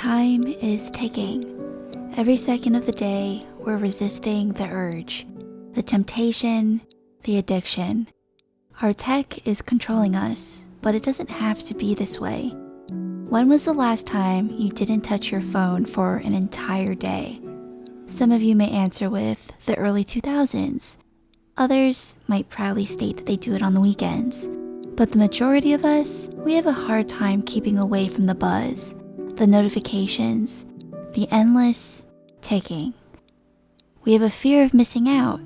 Time is ticking. Every second of the day, we're resisting the urge, the temptation, the addiction. Our tech is controlling us, but it doesn't have to be this way. When was the last time you didn't touch your phone for an entire day? Some of you may answer with the early 2000s. Others might proudly state that they do it on the weekends. But the majority of us, we have a hard time keeping away from the buzz, the notifications, the endless ticking. We have a fear of missing out.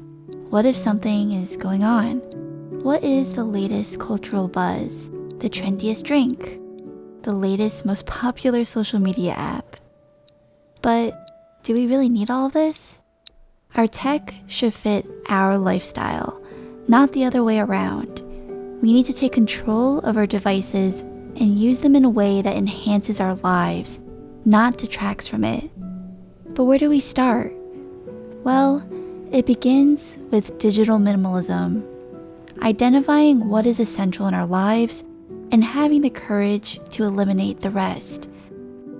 What if something is going on? What is the latest cultural buzz? The trendiest drink? The latest, most popular social media app? But do we really need all of this? Our tech should fit our lifestyle, not the other way around. We need to take control of our devices and use them in a way that enhances our lives, not detracts from it. But where do we start? Well, it begins with digital minimalism, identifying what is essential in our lives and having the courage to eliminate the rest.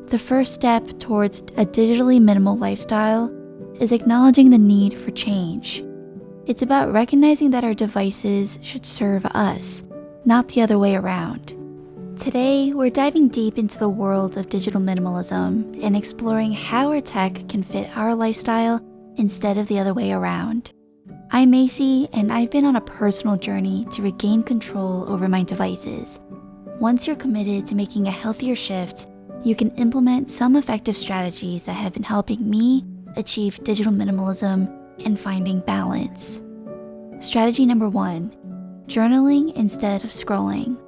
The first step towards a digitally minimal lifestyle is acknowledging the need for change. It's about recognizing that our devices should serve us, not the other way around. Today, we're diving deep into the world of digital minimalism and exploring how our tech can fit our lifestyle instead of the other way around. I'm 𝗬𝗍, and I've been on a personal journey to regain control over my devices. Once you're committed to making a healthier shift, you can implement some effective strategies that have been helping me achieve digital minimalism and finding balance. Strategy number 1, journaling instead of scrolling.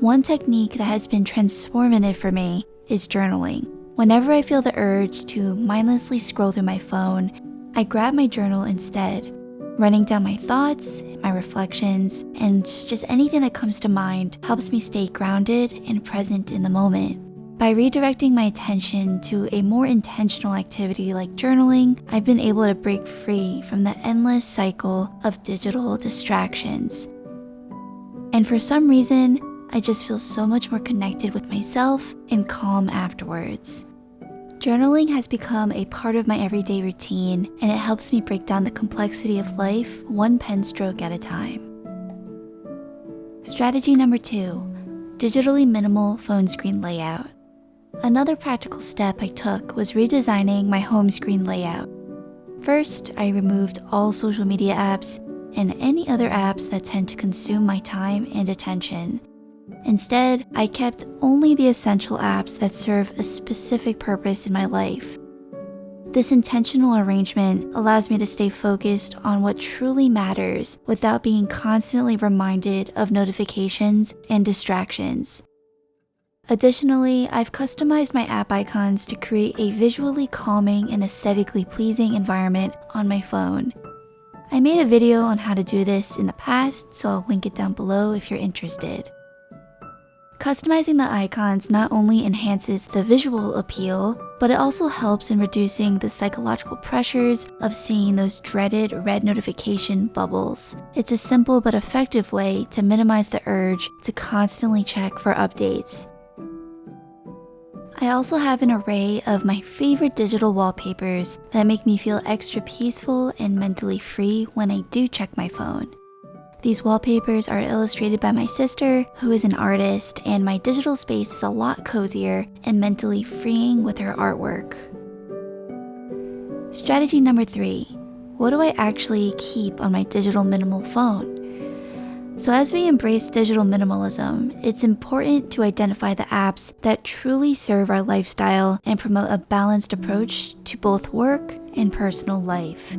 One technique that has been transformative for me is journaling. Whenever I feel the urge to mindlessly scroll through my phone, I grab my journal instead, writing down my thoughts, my reflections, and just anything that comes to mind helps me stay grounded and present in the moment. By redirecting my attention to a more intentional activity like journaling, I've been able to break free from the endless cycle of digital distractions. And for some reason, I just feel so much more connected with myself and calm afterwards. Journaling has become a part of my everyday routine, and it helps me break down the complexity of life one pen stroke at a time. Strategy number 2, digitally minimal phone screen layout. Another practical step I took was redesigning my home screen layout. First, I removed all social media apps and any other apps that tend to consume my time and attention. Instead, I kept only the essential apps that serve a specific purpose in my life. This intentional arrangement allows me to stay focused on what truly matters without being constantly reminded of notifications and distractions. Additionally, I've customized my app icons to create a visually calming and aesthetically pleasing environment on my phone. I made a video on how to do this in the past, so I'll link it down below if you're interested. Customizing the icons not only enhances the visual appeal, but it also helps in reducing the psychological pressures of seeing those dreaded red notification bubbles. It's a simple but effective way to minimize the urge to constantly check for updates. I also have an array of my favorite digital wallpapers that make me feel extra peaceful and mentally free when I do check my phone. These wallpapers are illustrated by my sister, who is an artist, and my digital space is a lot cozier and mentally freeing with her artwork. Strategy number 3, what do I actually keep on my digital minimal phone? So as we embrace digital minimalism, it's important to identify the apps that truly serve our lifestyle and promote a balanced approach to both work and personal life.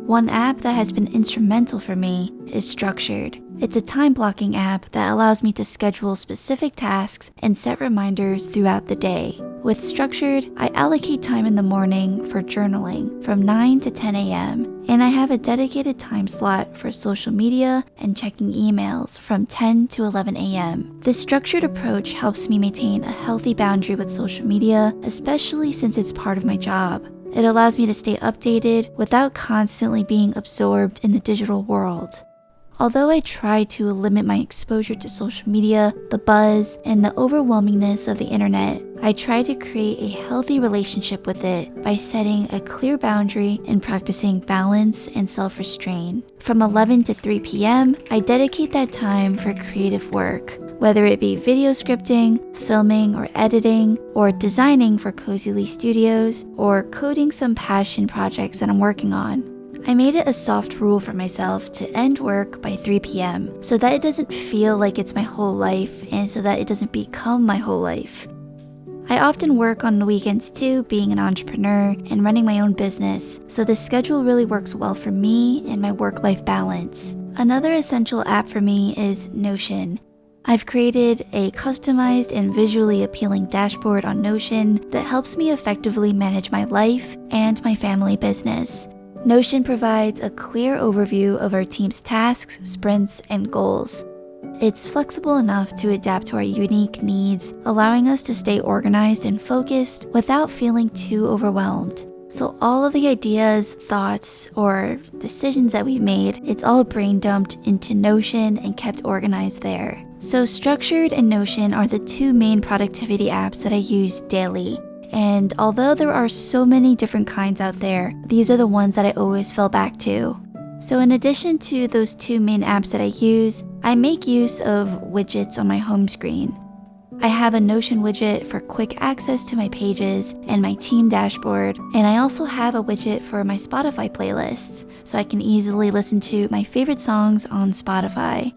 One app that has been instrumental for me is Structured. It's a time-blocking app that allows me to schedule specific tasks and set reminders throughout the day. With Structured, I allocate time in the morning for journaling from 9 to 10 a.m., and I have a dedicated time slot for social media and checking emails from 10 to 11 a.m. This structured approach helps me maintain a healthy boundary with social media, especially since it's part of my job. It allows me to stay updated without constantly being absorbed in the digital world. Although I try to limit my exposure to social media, the buzz, and the overwhelmingness of the internet, I try to create a healthy relationship with it by setting a clear boundary and practicing balance and self-restraint. From 11 to 3 p.m., I dedicate that time for creative work, whether it be video scripting, filming or editing, or designing for Cozyly Studios, or coding some passion projects that I'm working on. I made it a soft rule for myself to end work by 3 p.m. so that it doesn't feel like it's my whole life and so that it doesn't become my whole life. I often work on the weekends too, being an entrepreneur and running my own business, so this schedule really works well for me and my work-life balance. Another essential app for me is Notion. I've created a customized and visually appealing dashboard on Notion that helps me effectively manage my life and my family business. Notion provides a clear overview of our team's tasks, sprints, and goals. It's flexible enough to adapt to our unique needs, allowing us to stay organized and focused without feeling too overwhelmed. So all of the ideas, thoughts, or decisions that we've made, it's all brain dumped into Notion and kept organized there. So Structured and Notion are the two main productivity apps that I use daily. And although there are so many different kinds out there, these are the ones that I always fall back to. So in addition to those two main apps that I use, I make use of widgets on my home screen. I have a Notion widget for quick access to my pages and my team dashboard, and I also have a widget for my Spotify playlists, so I can easily listen to my favorite songs on Spotify.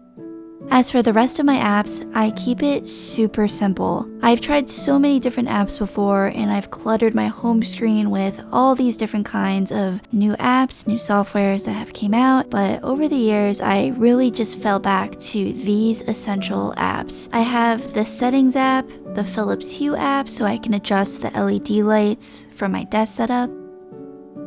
As for the rest of my apps, I keep it super simple. I've tried so many different apps before, and I've cluttered my home screen with all these different kinds of new apps, new softwares that have came out, but over the years, I really just fell back to these essential apps. I have the Settings app, the Philips Hue app so I can adjust the LED lights for my desk setup,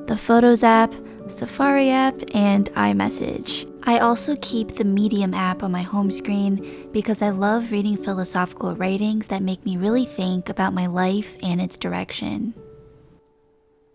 the Photos app, Safari app, and iMessage. I also keep the Medium app on my home screen because I love reading philosophical writings that make me really think about my life and its direction.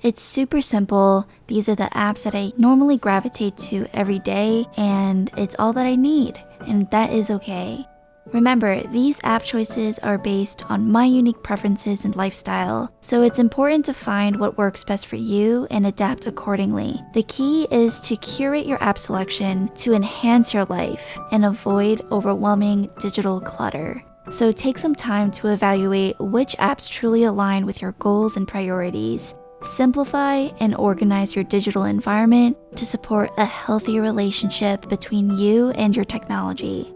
It's super simple. These are the apps that I normally gravitate to every day, and it's all that I need, and that is okay. Remember, these app choices are based on my unique preferences and lifestyle, so it's important to find what works best for you and adapt accordingly. The key is to curate your app selection to enhance your life and avoid overwhelming digital clutter. So take some time to evaluate which apps truly align with your goals and priorities. Simplify and organize your digital environment to support a healthier relationship between you and your technology.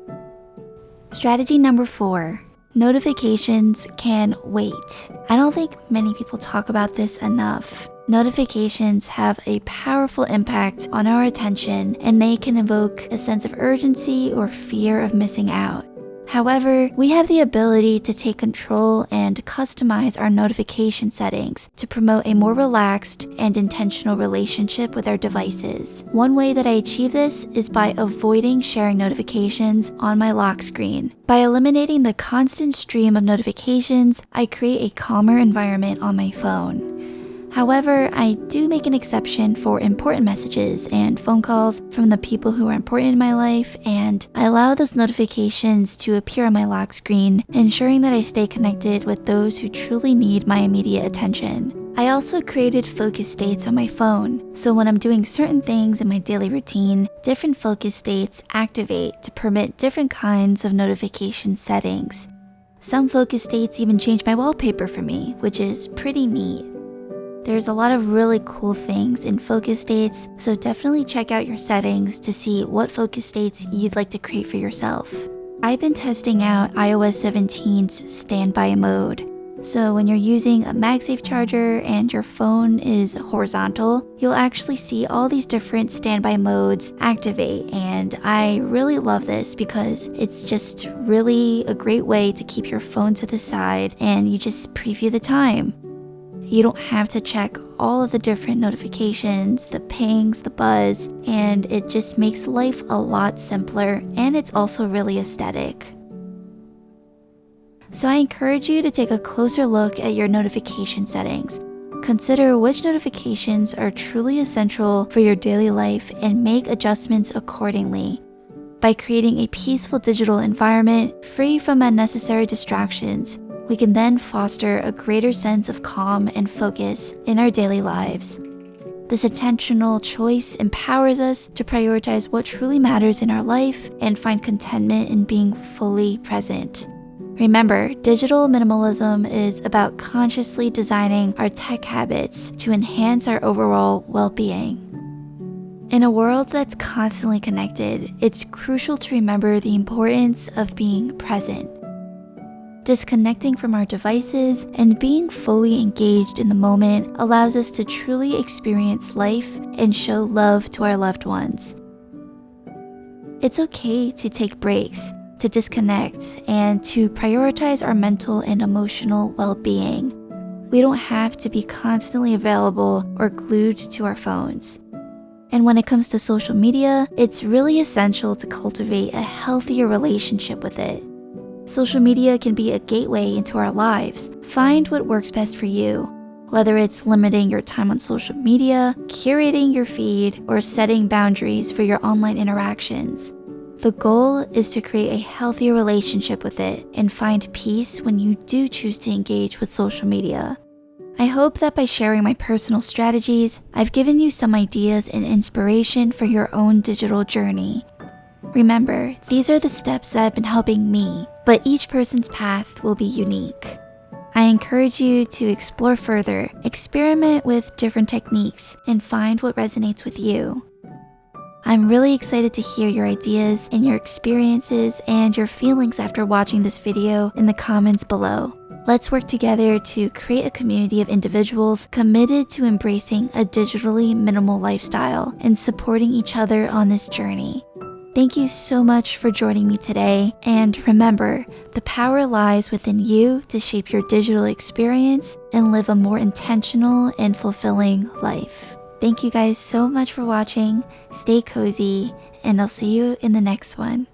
Strategy number 4, notifications can wait. I don't think many people talk about this enough. Notifications have a powerful impact on our attention, and they can evoke a sense of urgency or fear of missing out. However, we have the ability to take control and customize our notification settings to promote a more relaxed and intentional relationship with our devices. One way that I achieve this is by avoiding sharing notifications on my lock screen. By eliminating the constant stream of notifications, I create a calmer environment on my phone. However, I do make an exception for important messages and phone calls from the people who are important in my life, and I allow those notifications to appear on my lock screen, ensuring that I stay connected with those who truly need my immediate attention. I also created focus states on my phone, so when I'm doing certain things in my daily routine, different focus states activate to permit different kinds of notification settings. Some focus states even change my wallpaper for me, which is pretty neat. There's a lot of really cool things in focus states, so definitely check out your settings to see what focus states you'd like to create for yourself. I've been testing out iOS 17's standby mode. So when you're using a MagSafe charger and your phone is horizontal, you'll actually see all these different standby modes activate, and I really love this because it's just really a great way to keep your phone to the side and you just preview the time. You don't have to check all of the different notifications, the pings, the buzz, and it just makes life a lot simpler, and it's also really aesthetic. So I encourage you to take a closer look at your notification settings. Consider which notifications are truly essential for your daily life and make adjustments accordingly. By creating a peaceful digital environment free from unnecessary distractions, we can then foster a greater sense of calm and focus in our daily lives. This intentional choice empowers us to prioritize what truly matters in our life and find contentment in being fully present. Remember, digital minimalism is about consciously designing our tech habits to enhance our overall well-being. In a world that's constantly connected, it's crucial to remember the importance of being present. Disconnecting from our devices and being fully engaged in the moment allows us to truly experience life and show love to our loved ones. It's okay to take breaks, to disconnect, and to prioritize our mental and emotional well-being. We don't have to be constantly available or glued to our phones. And when it comes to social media, it's really essential to cultivate a healthier relationship with it. Social media can be a gateway into our lives. Find what works best for you, whether it's limiting your time on social media, curating your feed, or setting boundaries for your online interactions. The goal is to create a healthier relationship with it and find peace when you do choose to engage with social media. I hope that by sharing my personal strategies, I've given you some ideas and inspiration for your own digital journey. Remember, these are the steps that have been helping me, but each person's path will be unique. I encourage you to explore further, experiment with different techniques, and find what resonates with you. I'm really excited to hear your ideas and your experiences and your feelings after watching this video in the comments below. Let's work together to create a community of individuals committed to embracing a digitally minimal lifestyle and supporting each other on this journey. Thank you so much for joining me today, and remember, the power lies within you to shape your digital experience and live a more intentional and fulfilling life. Thank you guys so much for watching. Stay cozy, and I'll see you in the next one.